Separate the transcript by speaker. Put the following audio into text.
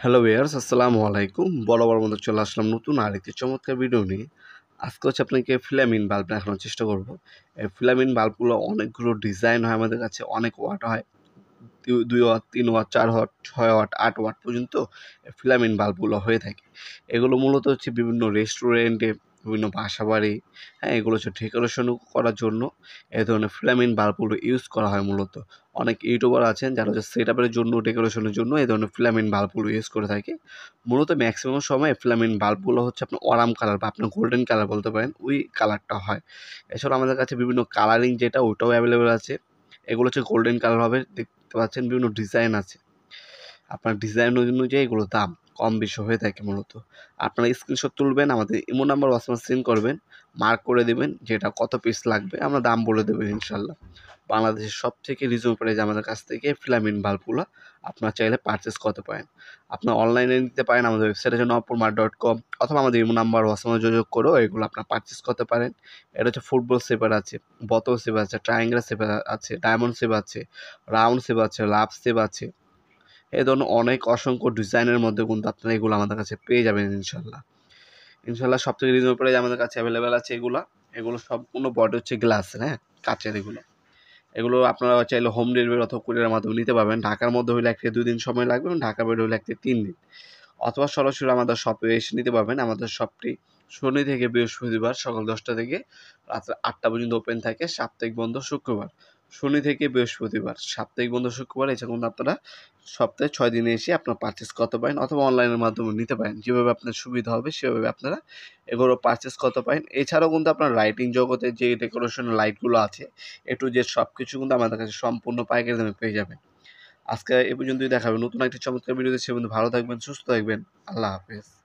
Speaker 1: Hello viewers, আসসালামু আলাইকুম। বরাবর মতো চলে আসলাম নতুন আরেকটি চমৎকার ভিডিও নিয়ে। আজকে আপনাকে ফিলামিন বাল্ব দেখানোর চেষ্টা করব। এই ফিলামিন বাল্বগুলো অনেকগুলো ডিজাইন হয় আমাদের কাছে, অনেক ওয়াট হয়। ২ watt, ৩ watt, ৪ watt, ৬ watt, ৮ watt পর্যন্ত ফিলামিন বাল্বগুলো হয়ে থাকে। এগুলো মূলত বিভিন্ন রেস্টুরেন্টে, বিভিন্ন বাসাবাড়ি, হ্যাঁ? এগুলো ডেকোরেশন করার জন্য এই ধরনের ফিলামিন বাল্বগুলো ইউজ করা হয় মূলত। অনেক ইউটিউবার আছেন যারা সেটআপের জন্য, ডেকোরেশনের জন্য এই ধরনের ফিলামিন বাল্বগুলো ইউজ করে থাকে। মূলত ম্যাক্সিমাম সময় ফিলামিন বাল্বগুলো আপনার অরাম কালার বা আপনার গোল্ডেন কালার বলতে পারেন, ওই কালারটা হয়। এছাড়াও আমাদের কাছে বিভিন্ন কালারিং যেটা ওটাও অ্যাভেলেবল আছে। এগুলো গোল্ডেন কালার হবে, দেখতে পাচ্ছেন বিভিন্ন ডিজাইন আছে। আপনার ডিজাইন অনুযায়ী এগুলো দাম কম বেশি হয়ে থাকে মূলত। আপনারা স্ক্রিনশট তুলবেন, আমাদের ইমো নাম্বার হোয়াটসঅ্যাপে সেন্ড করবেন, মার্ক করে দেবেন যেটা কত পিস লাগবে, আমরা দাম বলে দেবো ইনশাল্লাহ। বাংলাদেশের সবথেকে রিজনেবল প্রাইসে আমাদের কাছ থেকে ফিলামিন বাল্বগুলো আপনারা চাইলে পারচেস করতে পারেন। আপনার অনলাইনে নিতে পারেন, আমাদের ওয়েবসাইট আছে nopurmart.com, অথবা আমাদের ইমো নাম্বার হোয়াটসঅ্যাপে যোগাযোগ করেও এগুলো আপনারা পারচেস করতে পারেন। এটা ফুটবল সেভার আছে, বোতল সেভার আছে, ট্রায়াঙ্গেল সেভার আছে, ডায়মন্ড সেভ আছে, রাউন্ড সেভ আছে, লাভ সেভ আছে। এই ধরনের অনেক অসংখ্য ডিজাইনের মধ্যে কিন্তু আপনারা এগুলো আমাদের কাছে পেয়ে যাবেন ইনশাল্লাহ। ইনশাল্লাহ সবথেকে রিজনেবল প্রাইস আমাদের কাছে অ্যাভেলেবেল আছে এগুলা। এগুলো সম্পূর্ণ বডি গ্লাসের, হ্যাঁ? কাচের এগুলো। এগুলো আপনারা চাইলে হোম ডেলিভারি অথবা কুরিয়ারের মাধ্যমে নিতে পারবেন। ঢাকার মধ্যে হইলে ১ থেকে ২ দিন সময় লাগবে এবং ঢাকার বাইরে হলে ১ থেকে ৩ দিন। অথবা সরাসরি আমাদের শপে এসে নিতে পারবেন। আমাদের শপটি শনি থেকে বৃহস্পতিবার সকাল ১০টা থেকে রাত্রে ৮টা পর্যন্ত ওপেন থাকে। সাপ্তাহিক বন্ধ শুক্রবার। শনি থেকে বৃহস্পতিবার, সাপ্তাহিক বন্ধ শুক্রবার। এছাড়া কিন্তু আপনারা সপ্তাহে ৬ দিনে এসে আপনারা পারচেজ করতে পারেন অথবা অনলাইনের মাধ্যমে নিতে পারেন। যেভাবে আপনার সুবিধা হবে সেভাবে আপনারা এগুলো পারচেজ করতে পারেন। এছাড়াও কিন্তু আপনার লাইটিং জগতে যে ডেকোরেশন লাইটগুলো আছে, A to Z সবকিছু কিন্তু আমাদের কাছে সম্পূর্ণ পাইকারি দামে পেয়ে যাবেন। আজকে এ পর্যন্তই, দেখা হবে নতুন একটি চমৎকার ভিডিওতে। সে পর্যন্ত ভালো থাকবেন, সুস্থ থাকবেন। আল্লাহ হাফেজ।